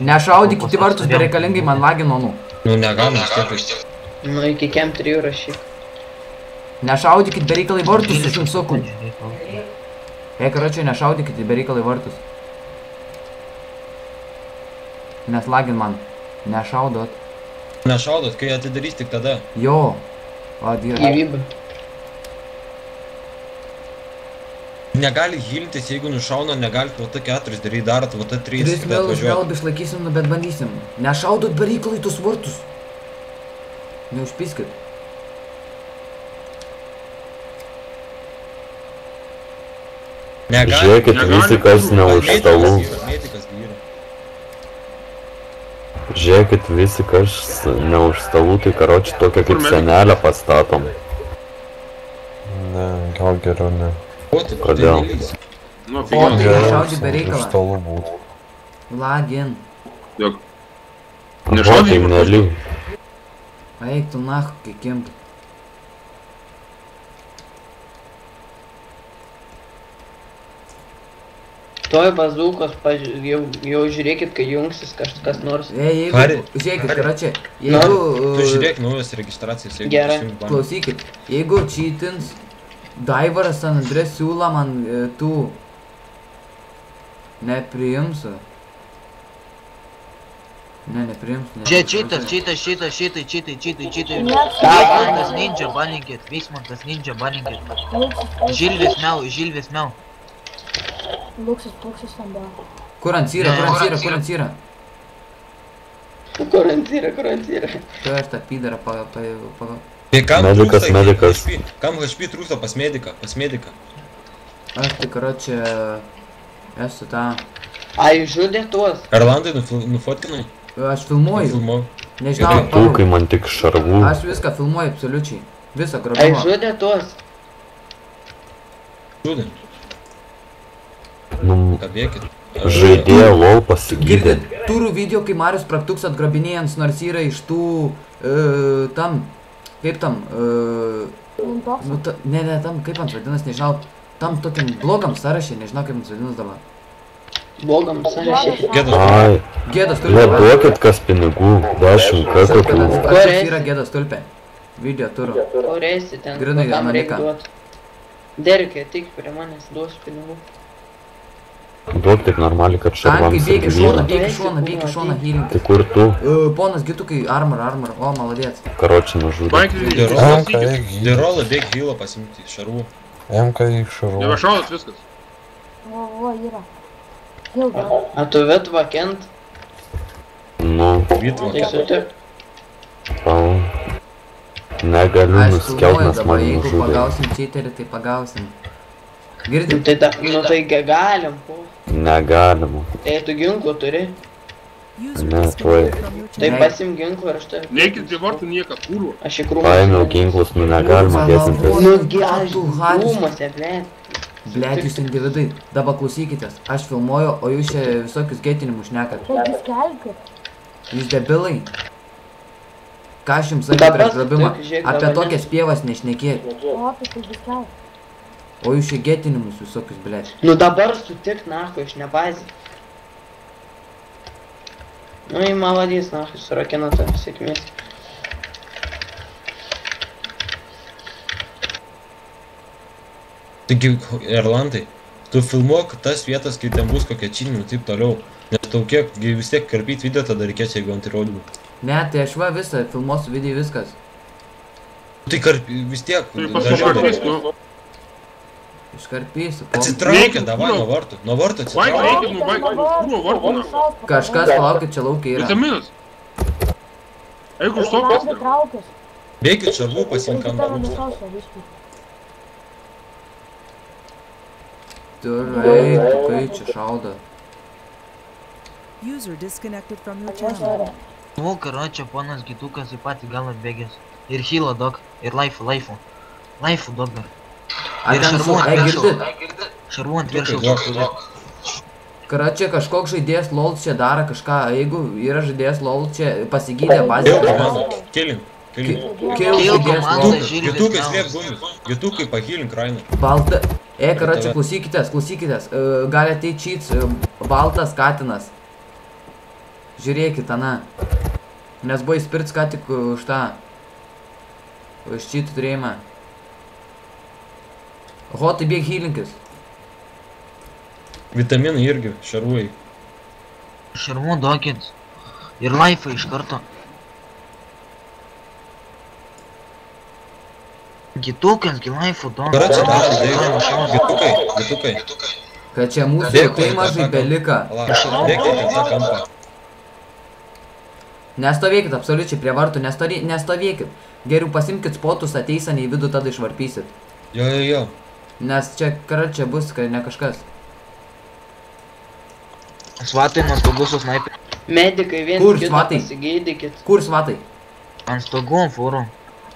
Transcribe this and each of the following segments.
Nešaudykit į vartus bereikalingai, man lagino, nu. Nu, negalim, vis tiek. Nu, iki kem 3 rašyk. Nešaudykit bereikalai vartus, aš jums sakau. Karočiui, nešaudykit bereikalai vartus. Nes lagin man. Nešaudot. Nešaudot, kai atidarys tik tada. Jo. O, Dieve. Gyvybė. Negali hilintis, jeigu nušauna, negalit VT 4 daryt, darot VT 3. 3 milus gal išlaikysim, nu bet bandysim. Nešaudot bereikalai tus vartus. Neužpiskit. Žiūrėkit, visi kas ne už stalų. Žiūrėkit, visi kas ne už stalų, tai karoči tokia kaip senelę pastatom. Ne, gal geriau ne. Kodėl? O, tai nešaudyk Už bereikalą. stalų būtų. Lagin. Jok. O, tai nelyg. Eik tu nahu, kikimp. Toj bazūkos, jau žiūrėkit, kai jungsis kažkas nors. Jeigu, žiūrėkit, karočiui, jeigu... Tu žiūrėk naujas registracijas, jeigu Gerai. prisijungt bandą. Klausykit, jeigu cheatins, Daivaras San Andrės siūla man tų... Nepriimsiu. Ne, nepriimsiu. Cheatas. Vismantas ninja baninkit. Žilvis miau. Luksus ten buvo. Kur ant syra? Kur ant yra. Tu aš tą pydarą pagal... Tai kam Medikas, trūksta medikas. HP? Kam HP trūksta pas mediką? Aš tai karočiui... Esu tą... Ai, žudė tuos. Erlandai nufotkinai? Aš filmuoju. Filmau. Nežinau, Tūkai man tik šarvų. aš viską filmuoju absoliučiai. Visą Ai, grobimą. žudė tuos. Žudai. Nu, Kabėkit. žaidėjo LOL pasigydė. Girdit, turiu video, kai Marius Praktuks atgrobinėjant, nors yra iš tų... Tam... Kaip tam... Nu, ne, tam, kaip ant vadinas, nežinau. Tam tokiam blogam sąrašė, nežinau, kaip ant vadinas dabar. Blogam sąrašė. Ai, Gėdas le, tulpė. duokit kas pinigų, 10 kokių. Praktuks yra Gėdas tulpė. Video turiu. Kur esi ten, Grynai kam reik Amerika. duot. Derikė, tik prie manęs duosiu pinigų. Duok tik normaliai, kad Tankai, šarvams bėgi ir šoną, gyvybę. healing. Tai kur tu? Ponas Gitukai, armor, o, maladėts. Karoči nužudė. Bankį, Dirolą bėg healą pasimti šarvų. MK į šarvų. nebešaudot viskas. O, yra. Hilda. A tu vietva kent, Nu, Vitvą. tai sutik. pau. Negaliu Aš nuskelt, filmuoju nes dabar, man jeigu nužudė. pagausim cheaterį, tai pagausim. Girdim? Tai galim, po. Negalima. Tai tu ginklų turi. Ne, tuoj. Tai pasim ginklų ir aš tai. Neikit prie vartų nieką, kurva. Aš į krūmą. Paėmiau ginklus, nu negalima tiesintis. Nugi aš krūmose, ble. Blet, jūs individai, dabar klausykitės. Aš filmuoju, o jūs čia visokius getinimus šnekat. Taigi skelbkit. Jūs debilai. Ką aš jums sakau prieš grobimą? Apie tokias pievas nešnekėt. O, tai taigi skelbkit. O jūs čia getinimus visokius, blet. Nu dabar sutik, nahu, iš nebazį. Nu, į maladys, nahu, surakina tą sėkmės. Taigi, Erlandai, tu filmuok tas vietas, kai ten bus kokia činimų ir taip toliau. Nes tau kiek vis tiek karpyt video tada reikės, jeigu antirodymų. Ne, tai aš va visą filmuosiu video viskas. Tai vis tiek. Tai pasikarpys, nu. Iškarpysiu. Atsitraukia, davai nuo vartų. Nuo vartų Baik, atsitraukia. eikit, nu, baik, kurva vartų, na. Kažkas palaukit, čia laukia yra. Vitaminas. Eik už to Aš pats. traukęs. Bėkit šarvų pasimk ant Tave rūksto. nusausiu, viškai. Turai, kai čia šaudo. User disconnected from your channel. Nu, karočią, ponas Gitukas į patį galą bėgęs. Ir healą dog, ir laifu. Laifu dog dar. Ir šarvų ant viršaus. Karočią, kažkoks žaidėjas LOL čia daro kažką, jeigu yra žaidėjas LOL čia pasigydė bazę. Kilink. Kill komanda, Gitukai slėp gumius. Gitukai pahilink Rainą. Balta. Karočią, klausykitės. Gali ateit cheats, baltas katinas. Žiūrėkit, ana. Nes buvo įspirts ką tik už tą. Už šitų turėjimą. Ho, tai bėg healinkis. Vitaminai irgi, šarvai. Šarvų duokit. Ir laifą iš karto. Gitukas, gi laifų duokit. Gitukai. Kad čia mūsų tai mažai belika. Bėgti į tą kampą. Nestovėkit absoliučiai prie vartų, nestovėkit. Geriau pasimkit spotus, ateisan į vidų, tada išvarpysit. Jo. Nes čia, čia bus, kad ne kažkas. Svatai nuo stogų su snaiperiu. Medikai viens Kur kitą svatai? pasigydykit. Kur svatai? Ant stogų, fūrų.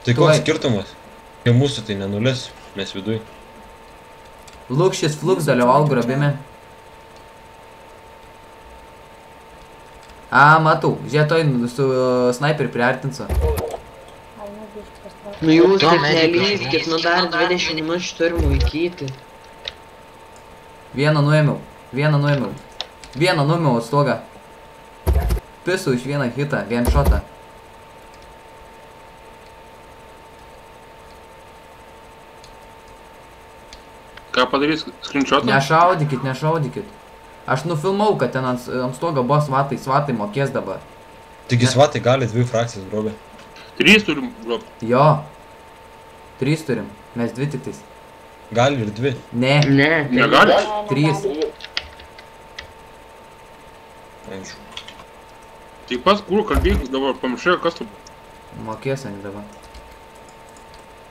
Tai koks skirtumas? Kai mūsų tai nenulis, mes viduj. Lukšis Flux dalyvau grobime. Matau, žietoj su snaiperiu priartinsiu. Nu jūs taip nelyskit, nu dar 20 minučių turim laikyti. Vieną nuėmiau. Vieną nuėmiau stogą. Pisu iš vieną hitą, vien šotą. Ką padarys screenshotą? Nešaudykit. Aš nufilmau, kad ten ant stogo buvo svatai mokės dabar. Taigi svatai gali 2 frakcijas grobė. 3 turim grobti. Jo. 3 turim. Mes 2 tik tais. Gali ir 2. Ne. Negali? 3. Aišku. Tai pas kur kalbėk dabar pamiršai, kas tu? Mokės ani dabar.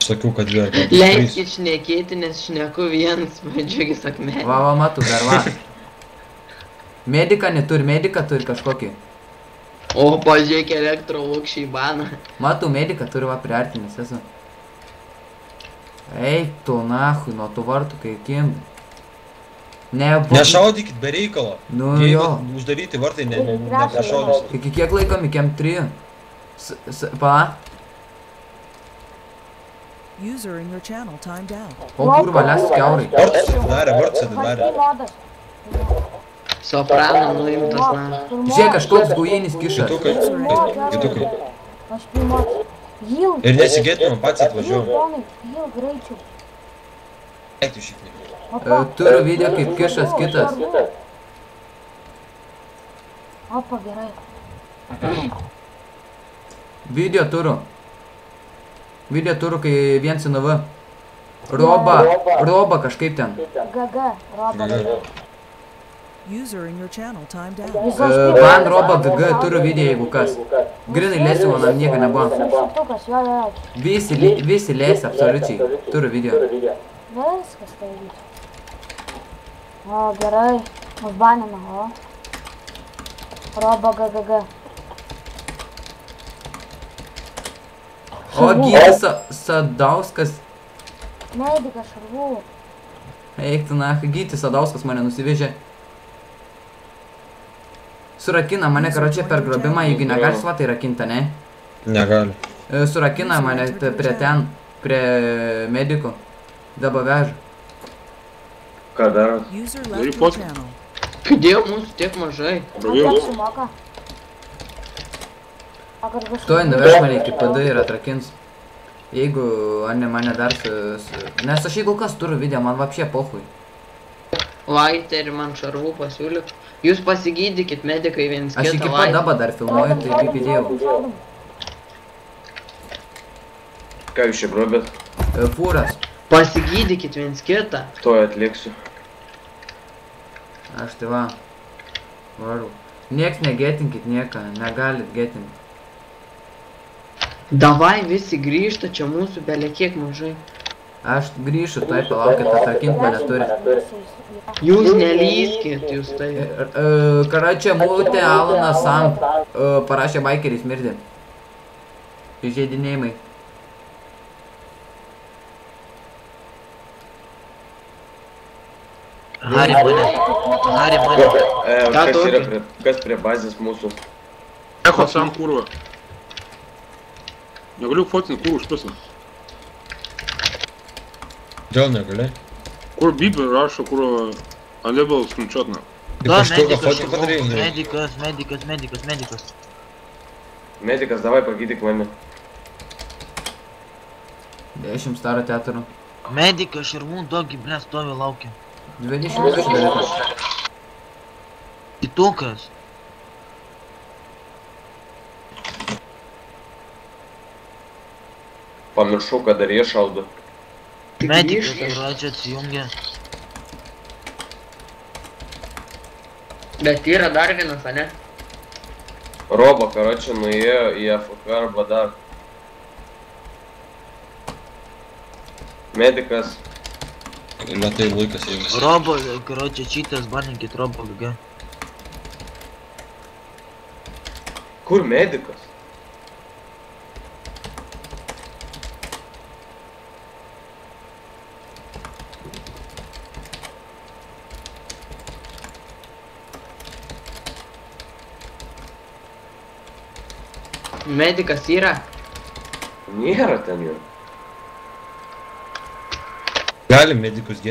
Sakiau, kad 2 ar 3. Leiskit šnekėti, nes šneku vienas, madžiugis akmenį. Va, matau, dar va. Mediką neturi, mediką turi kažkokį. O, pažiūrėk, elektro lukščiai baną. Matau, mediką turi va priartinęs esu. Eik tu nahui nuo tų vartų, kai kim. Nešaudykit be reikalo. Nu jo. Uždaryti vartai neprašaudys. Iki kiek laikom, iki M3. Pa. O kurva, lesk kiaurai. Vartus atidarė. Soprano nuimtas, na. Žiūrėk, kažkoks gujinis kišas. Gitukai. Ir nesigėtume, pats atvažiuoju. Eik tu šitnį. Turiu video kaip kišas kitas. Opa, gerai. Video turiu. Kai viens NV. Roba kažkaip ten. GG, roba. Ban roba GG, turiu video jeigu kas. Grinai lėsiu, man nieko nebuvo. Visi lėsi, absoliučiai. Turiu video. Viskas tai vyks. O, gerai. Užbanina, o. Roba GGG. O, Gytis Sadauskas. Medikas šarvų. Eik tu na, Gytis Sadauskas mane nusivežė. Surakina mane, karočią, per grobimą, jeigu negali svatai rakinti, ne? Negali. Surakina mane prie ten, prie medikų. Dabar veža. Ką darot? Daryk fotkę. Kodėl mūsų tiek mažai? Kiek sumoka? Tuoj nuveš mane iki PD ir atrakins. Jeigu mane dar nes aš jeigu kas turiu video, man vapšė pohui. Laiterį man šarvų pasiūlyk. Jūs pasigydykit, medikai viens kitą. Aš iki pat dabar dar filmuoju, tai kaip įdėjau. Ką jūs čia grobėt? Fūras. Pasigydykit viens kitą. Tuoj atliksiu. Aš tai va. Varu. Nieks negetinkit nieką, negalit getinti. Davai visi grįžta, čia mūsų belia kiek mažai. Aš grįšiu, tai palaukit, atrakint mane turi. Jūs nelyskit, jūs tai. Karočią, mūtė Alanas Sam parašė baikeris mirdė. Įžeidinėjimai. Hari mane. Kas prie bazės mūsų? Echo Sam kurva. Negaliu fotinti kur užpisą. Dėl negali? Kur Bibir rašo, kur unable screenshotna. Да, kažkokią medikas, fotkę padarėjai, ne? medikas. Medikas, davai pagydyk mane. 10 staro teatrų. Medikas, šarvų, dogi, ble, stovi laukia. 20 sudarytas. Kitukas. Pamiršau, kad dar jie šaudo. Medikas, yra čia atsijungia. Bet yra dar vienas, ane? Robo, karočią, nuėjo į AFK arba dar. Medikas. Lietai laikas jėgas. Robo, karočią, čytas, baninkit Robo, GG. Kur medikas? Medikas yra. Nėra ten jau. Galim medikus dėti.